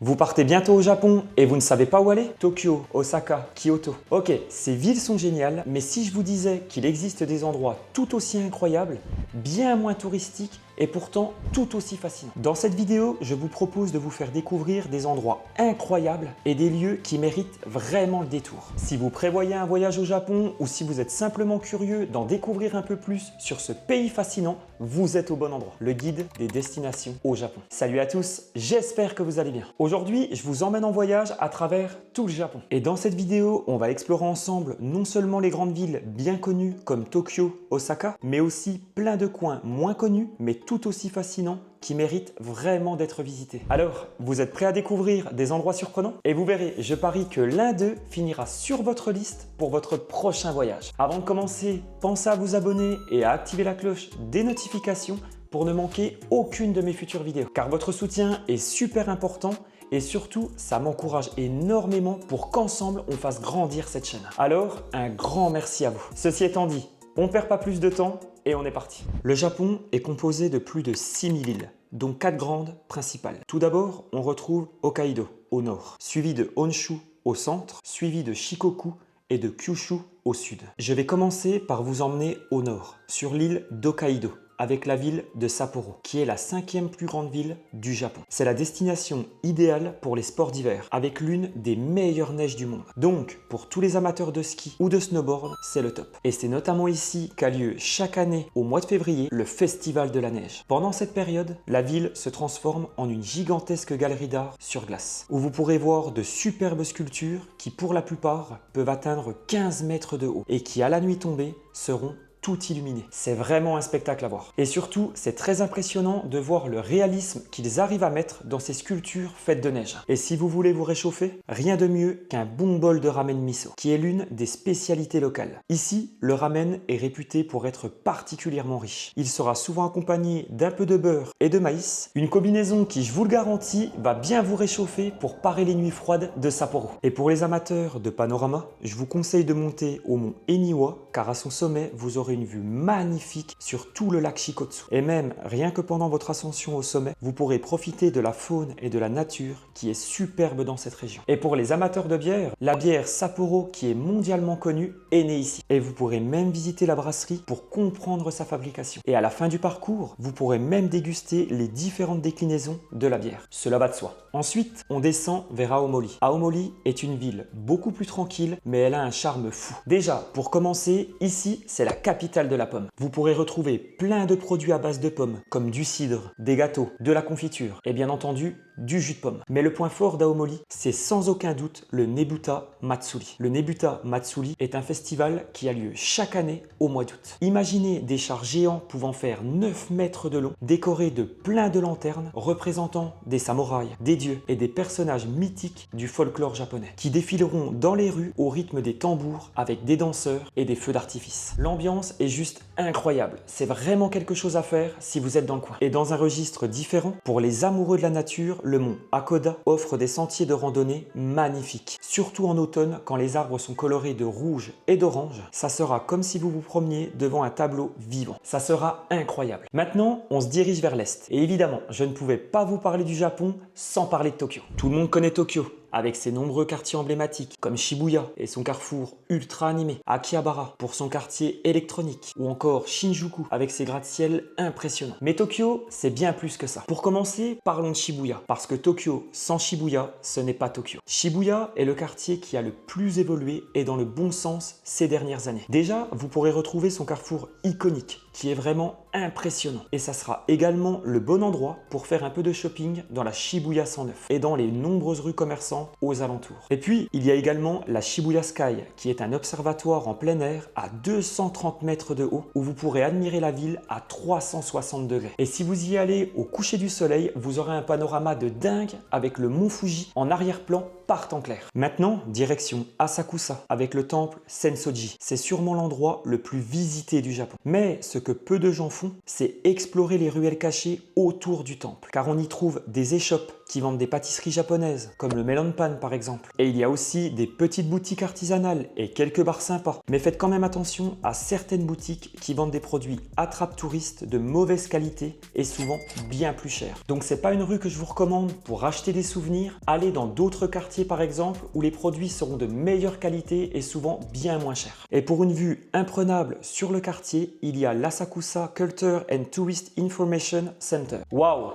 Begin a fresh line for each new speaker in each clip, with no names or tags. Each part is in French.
Vous partez bientôt au Japon et vous ne savez pas où aller? Tokyo, Osaka, Kyoto. Ok, ces villes sont géniales, mais si je vous disais qu'il existe des endroits tout aussi incroyables, bien moins touristiques et pourtant tout aussi fascinants. Dans cette vidéo, je vous propose de vous faire découvrir des endroits incroyables et des lieux qui méritent vraiment le détour. Si vous prévoyez un voyage au Japon ou si vous êtes simplement curieux d'en découvrir un peu plus sur ce pays fascinant, vous êtes au bon endroit. Le guide des destinations au Japon. Salut à tous, j'espère que vous allez bien. Aujourd'hui, je vous emmène en voyage à travers tout le Japon. Et dans cette vidéo, on va explorer ensemble non seulement les grandes villes bien connues comme Tokyo, Osaka, mais aussi plein de coins moins connus, mais tout aussi fascinants qui méritent vraiment d'être visités. Alors, vous êtes prêts à découvrir des endroits surprenants? Et vous verrez, je parie que l'un d'eux finira sur votre liste pour votre prochain voyage. Avant de commencer, pensez à vous abonner et à activer la cloche des notifications pour ne manquer aucune de mes futures vidéos. Car votre soutien est super important et surtout, ça m'encourage énormément pour qu'ensemble, on fasse grandir cette chaîne. Alors, un grand merci à vous. Ceci étant dit, on ne perd pas plus de temps et on est parti. Le Japon est composé de plus de 6000 îles, dont 4 grandes principales. Tout d'abord, on retrouve Hokkaido au nord, suivi de Honshu au centre, suivi de Shikoku et de Kyushu au sud. Je vais commencer par vous emmener au nord, sur l'île d'Hokkaido, avec la ville de Sapporo, qui est la 5e plus grande ville du Japon. C'est la destination idéale pour les sports d'hiver, avec l'une des meilleures neiges du monde. Donc, pour tous les amateurs de ski ou de snowboard, c'est le top. Et c'est notamment ici qu'a lieu chaque année, au mois de février, le Festival de la neige. Pendant cette période, la ville se transforme en une gigantesque galerie d'art sur glace, où vous pourrez voir de superbes sculptures qui, pour la plupart, peuvent atteindre 15 mètres de haut et qui, à la nuit tombée, seront tout illuminé. C'est vraiment un spectacle à voir. Et surtout, c'est très impressionnant de voir le réalisme qu'ils arrivent à mettre dans ces sculptures faites de neige. Et si vous voulez vous réchauffer, rien de mieux qu'un bon bol de ramen miso, qui est l'une des spécialités locales. Ici, le ramen est réputé pour être particulièrement riche. Il sera souvent accompagné d'un peu de beurre et de maïs, une combinaison qui, je vous le garantis, va bien vous réchauffer pour parer les nuits froides de Sapporo. Et pour les amateurs de panorama, je vous conseille de monter au mont Eniwa, car à son sommet, vous aurez une vue magnifique sur tout le lac Shikotsu. Et même, rien que pendant votre ascension au sommet, vous pourrez profiter de la faune et de la nature qui est superbe dans cette région. Et pour les amateurs de bière, la bière Sapporo, qui est mondialement connue, est née ici. Et vous pourrez même visiter la brasserie pour comprendre sa fabrication. Et à la fin du parcours, vous pourrez même déguster les différentes déclinaisons de la bière. Cela va de soi. Ensuite, on descend vers Aomori. Aomori est une ville beaucoup plus tranquille, mais elle a un charme fou. Déjà, pour commencer, ici, c'est la capitale de la pomme. Vous pourrez retrouver plein de produits à base de pommes, comme du cidre, des gâteaux, de la confiture et bien entendu, du jus de pomme. Mais le point fort d'Aomori, c'est sans aucun doute le Nebuta Matsuri. Le Nebuta Matsuri est un festival qui a lieu chaque année au mois d'août. Imaginez des chars géants pouvant faire 9 mètres de long, décorés de plein de lanternes représentant des samouraïs, des dieux et des personnages mythiques du folklore japonais, qui défileront dans les rues au rythme des tambours avec des danseurs et des feux d'artifice. L'ambiance est juste incroyable. C'est vraiment quelque chose à faire si vous êtes dans le coin. Et dans un registre différent, pour les amoureux de la nature, le mont Hakoda offre des sentiers de randonnée magnifiques. Surtout en automne, quand les arbres sont colorés de rouge et d'orange, ça sera comme si vous vous promeniez devant un tableau vivant. Ça sera incroyable. Maintenant, on se dirige vers l'est. Et évidemment, je ne pouvais pas vous parler du Japon sans parler de Tokyo. Tout le monde connaît Tokyo, avec ses nombreux quartiers emblématiques comme Shibuya et son carrefour ultra animé, Akihabara pour son quartier électronique ou encore Shinjuku avec ses gratte-ciel impressionnants. Mais Tokyo, c'est bien plus que ça. Pour commencer, parlons de Shibuya, parce que Tokyo sans Shibuya, ce n'est pas Tokyo. Shibuya est le quartier qui a le plus évolué et dans le bon sens ces dernières années. Déjà, vous pourrez retrouver son carrefour iconique qui est vraiment impressionnant. Et ça sera également le bon endroit pour faire un peu de shopping dans la Shibuya 109 et dans les nombreuses rues commerçantes aux alentours. Et puis, il y a également la Shibuya Sky qui est un observatoire en plein air à 230 mètres de haut où vous pourrez admirer la ville à 360 degrés. Et si vous y allez au coucher du soleil, vous aurez un panorama de dingue avec le mont Fuji en arrière-plan en clair. Maintenant, direction Asakusa avec le temple Sensoji. C'est sûrement l'endroit le plus visité du Japon. Mais ce que peu de gens font, c'est explorer les ruelles cachées autour du temple, car on y trouve des échoppes qui vendent des pâtisseries japonaises, comme le Melon Pan par exemple. Et il y a aussi des petites boutiques artisanales et quelques bars sympas. Mais faites quand même attention à certaines boutiques qui vendent des produits attrape-touristes de mauvaise qualité et souvent bien plus chers. Donc c'est pas une rue que je vous recommande pour acheter des souvenirs. Allez dans d'autres quartiers par exemple où les produits seront de meilleure qualité et souvent bien moins chers. Et pour une vue imprenable sur le quartier, il y a l'Asakusa Culture and Tourist Information Center. Waouh!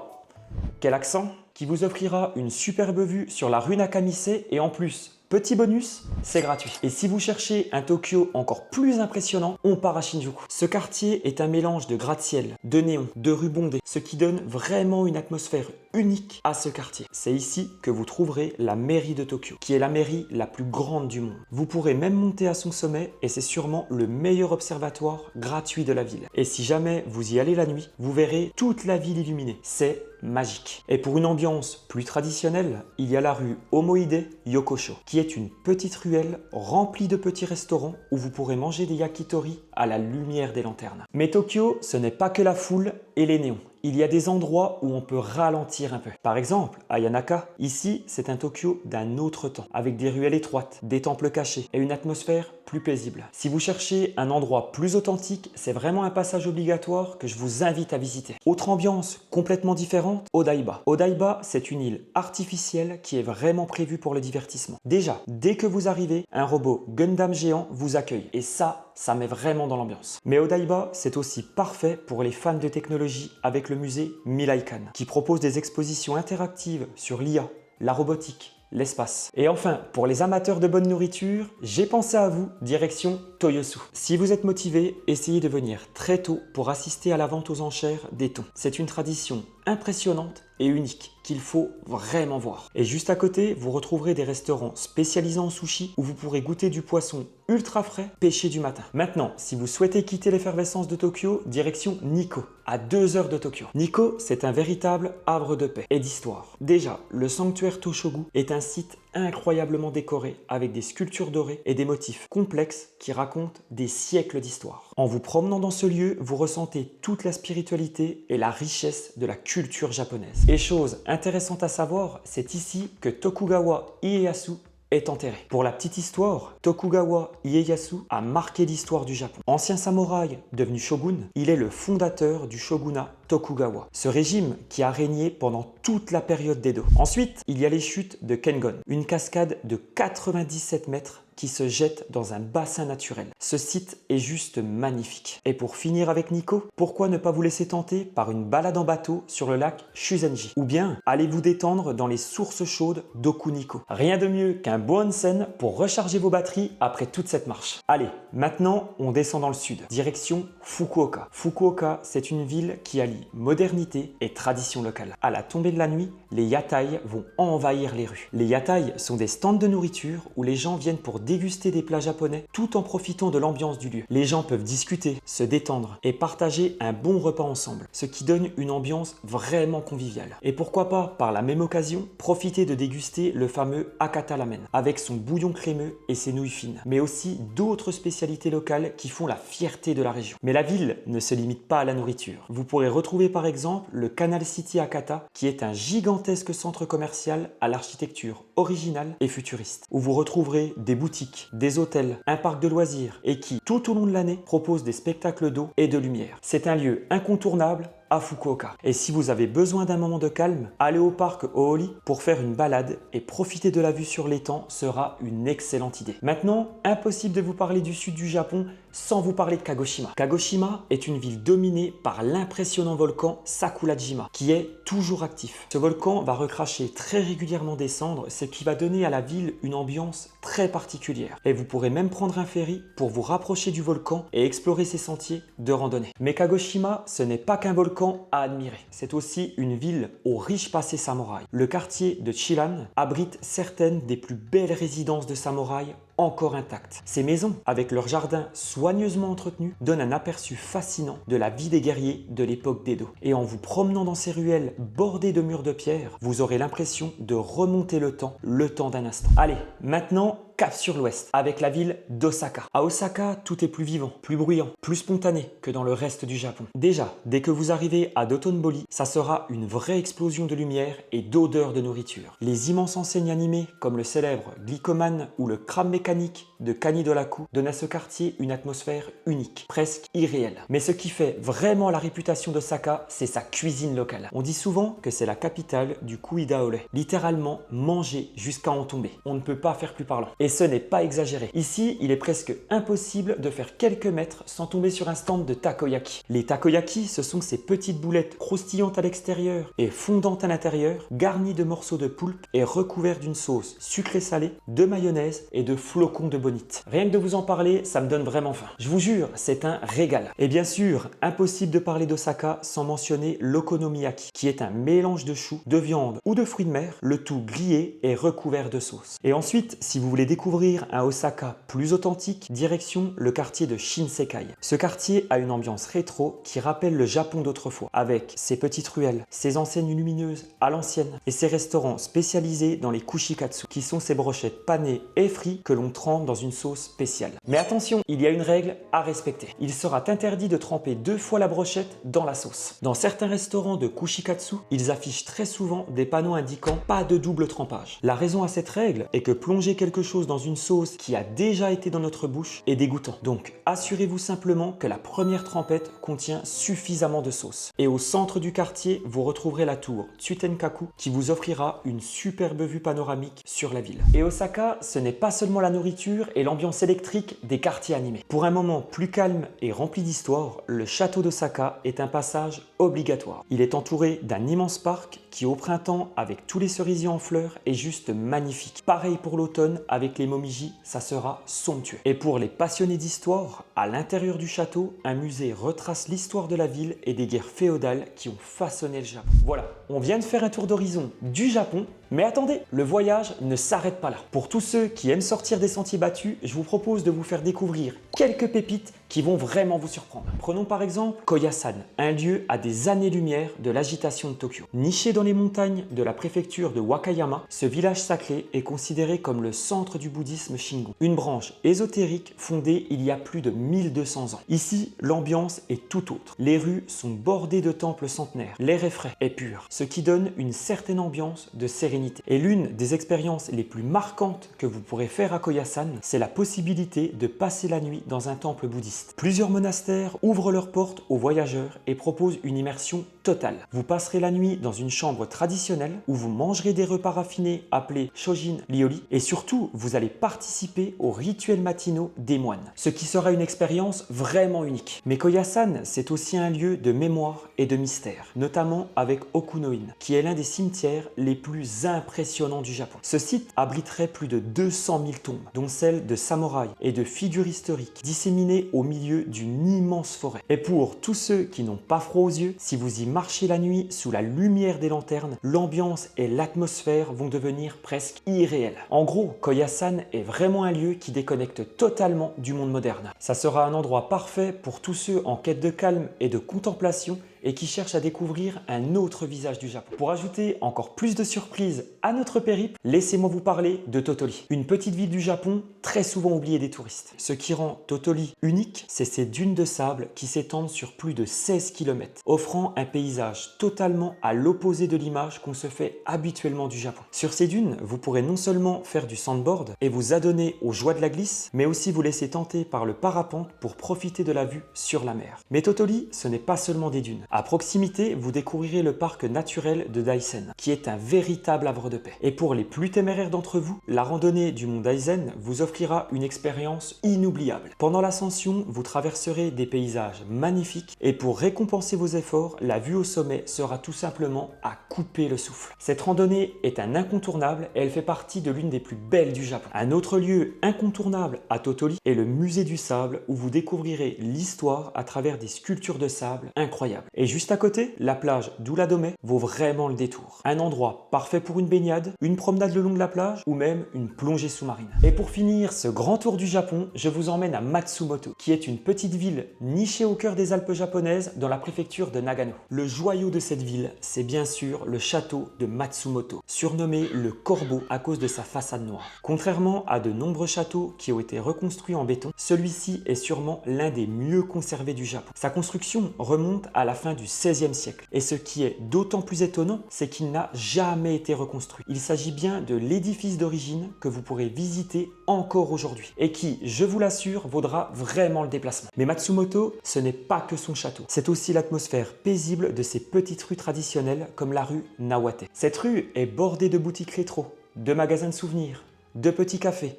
Quel accent! Qui vous offrira une superbe vue sur la rue Nakamise et en plus, petit bonus, c'est gratuit. Et si vous cherchez un Tokyo encore plus impressionnant, on part à Shinjuku. Ce quartier est un mélange de gratte-ciel, de néons, de rues bondées, ce qui donne vraiment une atmosphère unique à ce quartier. C'est ici que vous trouverez la mairie de Tokyo, qui est la mairie la plus grande du monde. Vous pourrez même monter à son sommet et c'est sûrement le meilleur observatoire gratuit de la ville. Et si jamais vous y allez la nuit, vous verrez toute la ville illuminée. C'est magique. Et pour une ambiance plus traditionnelle, il y a la rue Omoide Yokosho, qui est une petite ruelle remplie de petits restaurants où vous pourrez manger des yakitori à la lumière des lanternes. Mais Tokyo, ce n'est pas que la foule et les néons. Il y a des endroits où on peut ralentir un peu. Par exemple, à Yanaka, ici, c'est un Tokyo d'un autre temps, avec des ruelles étroites, des temples cachés et une atmosphère plus paisible. Si vous cherchez un endroit plus authentique, c'est vraiment un passage obligatoire que je vous invite à visiter. Autre ambiance complètement différente, Odaiba. Odaiba, c'est une île artificielle qui est vraiment prévue pour le divertissement. Déjà, dès que vous arrivez, un robot Gundam géant vous accueille et ça met vraiment dans l'ambiance. Mais Odaiba, c'est aussi parfait pour les fans de technologie avec le musée Milaikan, qui propose des expositions interactives sur l'IA, la robotique, l'espace. Et enfin, pour les amateurs de bonne nourriture, j'ai pensé à vous, direction Toyosu. Si vous êtes motivé, essayez de venir très tôt pour assister à la vente aux enchères des thons. C'est une tradition impressionnante et unique qu'il faut vraiment voir. Et juste à côté, vous retrouverez des restaurants spécialisés en sushi où vous pourrez goûter du poisson ultra frais pêché du matin. Maintenant, si vous souhaitez quitter l'effervescence de Tokyo, direction Nikko, à 2 heures de Tokyo. Nikko, c'est un véritable havre de paix et d'histoire. Déjà, le sanctuaire Toshogu est un site incroyablement décoré avec des sculptures dorées et des motifs complexes qui racontent des siècles d'histoire. En vous promenant dans ce lieu, vous ressentez toute la spiritualité et la richesse de la culture japonaise. Et chose intéressante à savoir, c'est ici que Tokugawa Ieyasu est enterré. Pour la petite histoire, Tokugawa Ieyasu a marqué l'histoire du Japon. Ancien samouraï devenu shogun, il est le fondateur du shogunat Tokugawa, ce régime qui a régné pendant toute la période d'Edo. Ensuite, il y a les chutes de Kengon, une cascade de 97 mètres qui se jette dans un bassin naturel. Ce site est juste magnifique. Et pour finir avec Nikko, pourquoi ne pas vous laisser tenter par une balade en bateau sur le lac Shuzenji? Ou bien allez vous détendre dans les sources chaudes d'Okuniko. Rien de mieux qu'un beau onsen pour recharger vos batteries après toute cette marche. Allez, maintenant on descend dans le sud, direction Fukuoka. Fukuoka, c'est une ville qui allie modernité et tradition locale. À la tombée de la nuit, les yatai vont envahir les rues. Les yatai sont des stands de nourriture où les gens viennent pour déguster des plats japonais tout en profitant de l'ambiance du lieu. Les gens peuvent discuter, se détendre et partager un bon repas ensemble, ce qui donne une ambiance vraiment conviviale. Et pourquoi pas, par la même occasion, profiter de déguster le fameux Akata Ramen avec son bouillon crémeux et ses nouilles fines, mais aussi d'autres spécialités locales qui font la fierté de la région. Mais la ville ne se limite pas à la nourriture. Vous pourrez retrouver par exemple le Canal City Akata, qui est un gigantesque centre commercial à l'architecture originale et futuriste, où vous retrouverez des boutiques, des hôtels, un parc de loisirs et qui, tout au long de l'année, propose des spectacles d'eau et de lumière. C'est un lieu incontournable à Fukuoka. Et si vous avez besoin d'un moment de calme, aller au parc Ohori pour faire une balade et profiter de la vue sur l'étang sera une excellente idée. Maintenant, impossible de vous parler du sud du Japon sans vous parler de Kagoshima. Kagoshima est une ville dominée par l'impressionnant volcan Sakurajima qui est toujours actif. Ce volcan va recracher très régulièrement des cendres, ce qui va donner à la ville une ambiance très particulière. Et vous pourrez même prendre un ferry pour vous rapprocher du volcan et explorer ses sentiers de randonnée. Mais Kagoshima, ce n'est pas qu'un volcan à admirer. C'est aussi une ville au riche passé samouraï. Le quartier de Chiran abrite certaines des plus belles résidences de samouraïs encore intactes. Ces maisons, avec leurs jardins soigneusement entretenus, donnent un aperçu fascinant de la vie des guerriers de l'époque d'Edo. Et en vous promenant dans ces ruelles bordées de murs de pierre, vous aurez l'impression de remonter le temps d'un instant. Allez, maintenant, cap sur l'ouest, avec la ville d'Osaka. À Osaka, tout est plus vivant, plus bruyant, plus spontané que dans le reste du Japon. Déjà, dès que vous arrivez à Dotonbori, ça sera une vraie explosion de lumière et d'odeurs de nourriture. Les immenses enseignes animées, comme le célèbre Glycoman ou le Crab mécanique de Kanidolaku, donnent à ce quartier une atmosphère unique, presque irréelle. Mais ce qui fait vraiment la réputation d'Osaka, c'est sa cuisine locale. On dit souvent que c'est la capitale du Kuidaore, littéralement manger jusqu'à en tomber. On ne peut pas faire plus parlant. Et ce n'est pas exagéré. Ici, il est presque impossible de faire quelques mètres sans tomber sur un stand de takoyaki. Les takoyaki, ce sont ces petites boulettes croustillantes à l'extérieur et fondantes à l'intérieur, garnies de morceaux de poulpe et recouvertes d'une sauce sucrée-salée, de mayonnaise et de flocons de bonite. Rien que de vous en parler, ça me donne vraiment faim. Je vous jure, c'est un régal. Et bien sûr, impossible de parler d'Osaka sans mentionner l'okonomiyaki, qui est un mélange de choux, de viande ou de fruits de mer, le tout grillé et recouvert de sauce. Et ensuite, si vous voulez découvrir un Osaka plus authentique, direction le quartier de Shinsekai. Ce quartier a une ambiance rétro qui rappelle le Japon d'autrefois, avec ses petites ruelles, ses enseignes lumineuses à l'ancienne et ses restaurants spécialisés dans les kushikatsu, qui sont ces brochettes panées et frites que l'on trempe dans une sauce spéciale. Mais attention, il y a une règle à respecter. Il sera interdit de tremper 2 fois la brochette dans la sauce. Dans certains restaurants de kushikatsu, ils affichent très souvent des panneaux indiquant pas de double trempage. La raison à cette règle est que plonger quelque chose dans une sauce qui a déjà été dans notre bouche est dégoûtant. Donc, assurez-vous simplement que la première trempette contient suffisamment de sauce. Et au centre du quartier, vous retrouverez la tour Tsutenkaku qui vous offrira une superbe vue panoramique sur la ville. Et Osaka, ce n'est pas seulement la nourriture et l'ambiance électrique des quartiers animés. Pour un moment plus calme et rempli d'histoire, le château d'Osaka est un passage obligatoire. Il est entouré d'un immense parc qui au printemps, avec tous les cerisiers en fleurs, est juste magnifique. Pareil pour l'automne, avec les momiji, ça sera somptueux. Et pour les passionnés d'histoire, à l'intérieur du château, un musée retrace l'histoire de la ville et des guerres féodales qui ont façonné le Japon. Voilà, on vient de faire un tour d'horizon du Japon, mais attendez, le voyage ne s'arrête pas là. Pour tous ceux qui aiment sortir des sentiers battus, je vous propose de vous faire découvrir quelques pépites qui vont vraiment vous surprendre. Prenons par exemple Koyasan, un lieu à des années-lumière de l'agitation de Tokyo. Niché dans les montagnes de la préfecture de Wakayama, ce village sacré est considéré comme le centre du bouddhisme Shingon, une branche ésotérique fondée il y a plus de 1200 ans. Ici, l'ambiance est tout autre. Les rues sont bordées de temples centenaires, l'air est frais et pur, ce qui donne une certaine ambiance de sérénité. Et l'une des expériences les plus marquantes que vous pourrez faire à Koyasan, c'est la possibilité de passer la nuit dans un temple bouddhiste. Plusieurs monastères ouvrent leurs portes aux voyageurs et proposent une immersion totale. Vous passerez la nuit dans une chambre traditionnelle où vous mangerez des repas raffinés appelés Shojin Ryori et surtout vous allez participer aux rituels matinaux des moines, ce qui sera une expérience vraiment unique. Mais Koyasan, c'est aussi un lieu de mémoire et de mystère, notamment avec Okunoin, qui est l'un des cimetières les plus impressionnants du Japon. Ce site abriterait plus de 200 000 tombes, dont celles de samouraïs et de figures historiques disséminées au milieu d'une immense forêt. Et pour tous ceux qui n'ont pas froid aux yeux, si vous y marchez la nuit sous la lumière des lanternes, l'ambiance et l'atmosphère vont devenir presque irréelles. En gros, Koyasan est vraiment un lieu qui déconnecte totalement du monde moderne. Ça sera un endroit parfait pour tous ceux en quête de calme et de contemplation et qui cherchent à découvrir un autre visage du Japon. Pour ajouter encore plus de surprises à notre périple, laissez-moi vous parler de Totoli, une petite ville du Japon très souvent oubliée des touristes. Ce qui rend Totoli unique, c'est ses dunes de sable qui s'étendent sur plus de 16 km, offrant un paysage totalement à l'opposé de l'image qu'on se fait habituellement du Japon. Sur ces dunes, vous pourrez non seulement faire du sandboard et vous adonner aux joies de la glisse, mais aussi vous laisser tenter par le parapente pour profiter de la vue sur la mer. Mais Totoli, ce n'est pas seulement des dunes. À proximité, vous découvrirez le parc naturel de Daisen, qui est un véritable havre de paix. Et pour les plus téméraires d'entre vous, la randonnée du mont Daisen vous offrira une expérience inoubliable. Pendant l'ascension, vous traverserez des paysages magnifiques et pour récompenser vos efforts, la vue au sommet sera tout simplement à couper le souffle. Cette randonnée est un incontournable et elle fait partie de l'une des plus belles du Japon. Un autre lieu incontournable à Totoli est le musée du sable où vous découvrirez l'histoire à travers des sculptures de sable incroyables. Et Et juste à côté, la plage d'Uladome vaut vraiment le détour. Un endroit parfait pour une baignade, une promenade le long de la plage ou même une plongée sous-marine. Et pour finir ce grand tour du Japon, je vous emmène à Matsumoto, qui est une petite ville nichée au cœur des Alpes japonaises dans la préfecture de Nagano. Le joyau de cette ville, c'est bien sûr le château de Matsumoto, surnommé le Corbeau à cause de sa façade noire. Contrairement à de nombreux châteaux qui ont été reconstruits en béton, celui-ci est sûrement l'un des mieux conservés du Japon. Sa construction remonte à la fin du XVIe siècle. Et ce qui est d'autant plus étonnant, c'est qu'il n'a jamais été reconstruit. Il s'agit bien de l'édifice d'origine que vous pourrez visiter encore aujourd'hui et qui, je vous l'assure, vaudra vraiment le déplacement. Mais Matsumoto, ce n'est pas que son château. C'est aussi l'atmosphère paisible de ses petites rues traditionnelles comme la rue Nawate. Cette rue est bordée de boutiques rétro, de magasins de souvenirs, de petits cafés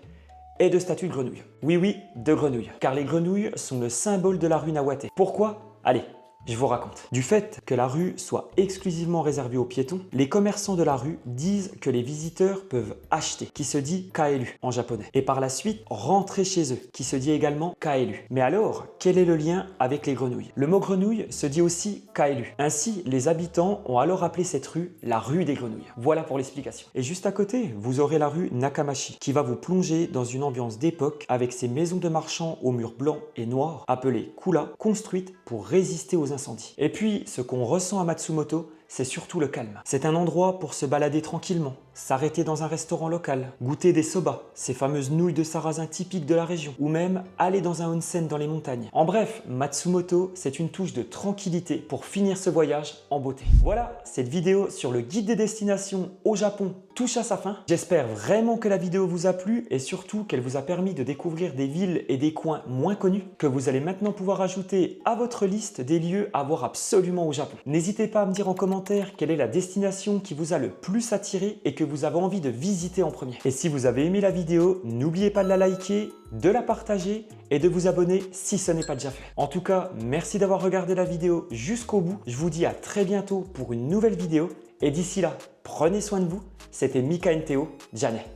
et de statues de grenouilles. Oui, oui, de grenouilles, car les grenouilles sont le symbole de la rue Nawate. Pourquoi? Allez, je vous raconte. Du fait que la rue soit exclusivement réservée aux piétons, les commerçants de la rue disent que les visiteurs peuvent acheter, qui se dit kaelu en japonais, et par la suite rentrer chez eux, qui se dit également kaelu. Mais alors, quel est le lien avec les grenouilles? Le mot grenouille se dit aussi kaelu. Ainsi, les habitants ont alors appelé cette rue la rue des grenouilles. Voilà pour l'explication. Et juste à côté, vous aurez la rue Nakamashi, qui va vous plonger dans une ambiance d'époque avec ses maisons de marchands aux murs blancs et noirs, appelées kula, construites pour résister aux incendies. Et puis, ce qu'on ressent à Matsumoto, c'est surtout le calme. C'est un endroit pour se balader tranquillement, s'arrêter dans un restaurant local, goûter des soba, ces fameuses nouilles de sarrasin typiques de la région, ou même aller dans un onsen dans les montagnes. En bref, Matsumoto, c'est une touche de tranquillité pour finir ce voyage en beauté. Voilà, cette vidéo sur le guide des destinations au Japon touche à sa fin. J'espère vraiment que la vidéo vous a plu et surtout qu'elle vous a permis de découvrir des villes et des coins moins connus que vous allez maintenant pouvoir ajouter à votre liste des lieux à voir absolument au Japon. N'hésitez pas à me dire en commentaire quelle est la destination qui vous a le plus attiré et que vous avez envie de visiter en premier. Et si vous avez aimé la vidéo, n'oubliez pas de la liker, de la partager et de vous abonner si ce n'est pas déjà fait. En tout cas, merci d'avoir regardé la vidéo jusqu'au bout. Je vous dis à très bientôt pour une nouvelle vidéo et d'ici là, prenez soin de vous. C'était Mika Théo, Janet.